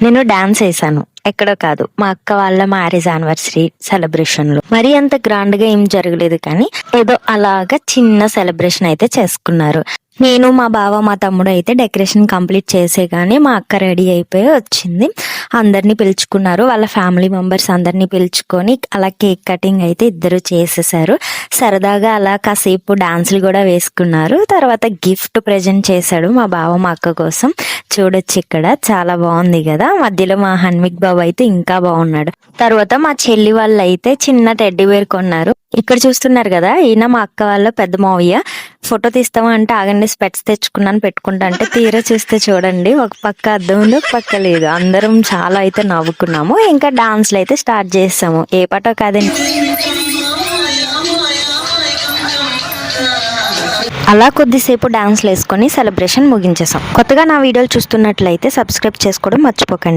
నేను డాన్స్ వేసాను. ఎక్కడో కాదు, మా అక్క వాళ్ళ మ్యారేజ్ యానివర్సరీ సెలబ్రేషన్ లో. మరీ అంత గ్రాండ్ గా ఏం జరగలేదు, కానీ ఏదో అలాగా చిన్న సెలబ్రేషన్ అయితే చేసుకున్నారు. నేను, మా బావ, మా తమ్ముడు అయితే డెకరేషన్ కంప్లీట్ చేసే గానీ మా అక్క రెడీ అయిపోయి వచ్చింది. అందరినీ పిలుచుకున్నారు, వాళ్ళ ఫ్యామిలీ మెంబర్స్ అందరినీ పిలుచుకొని అలా కేక్ కటింగ్ అయితే ఇద్దరు చేసేసారు. సరదాగా అలా కాసేపు డాన్సులు కూడా వేసుకున్నారు. తర్వాత గిఫ్ట్ ప్రెజెంట్ చేశాడు మా బావ మా అక్క కోసం. చూడొచ్చు, ఇక్కడ చాలా బాగుంది కదా. మధ్యలో మా హన్విక్ బాబు అయితే ఇంకా బాగున్నాడు. తర్వాత మా చెల్లి వాళ్ళు అయితే చిన్న టెడ్డీ బేర్ కొన్నారు. ఇక్కడ చూస్తున్నారు కదా, ఈయన మా అక్క వాళ్ళ పెద్ద మావయ్య. ఫోటో తీస్తావా అంటే ఆగండి, స్పెట్స్ తెచ్చుకున్నాను పెట్టుకుంటా అంటే తీరా చూస్తే చూడండి, ఒక పక్క అద్దం ఉంది, ఒక పక్క లేదు. అందరం చాలా అయితే నవ్వుకున్నాము. ఇంకా డాన్స్లు అయితే స్టార్ట్ చేసాము. ఏ పాటో కాదండి, అలా కొద్దిసేపు డాన్స్లు వేసుకొని సెలబ్రేషన్ ముగించేసాం. కొత్తగా నా వీడియోలు చూస్తున్నట్లయితే సబ్స్క్రైబ్ చేసుకోవడం మర్చిపోకండి.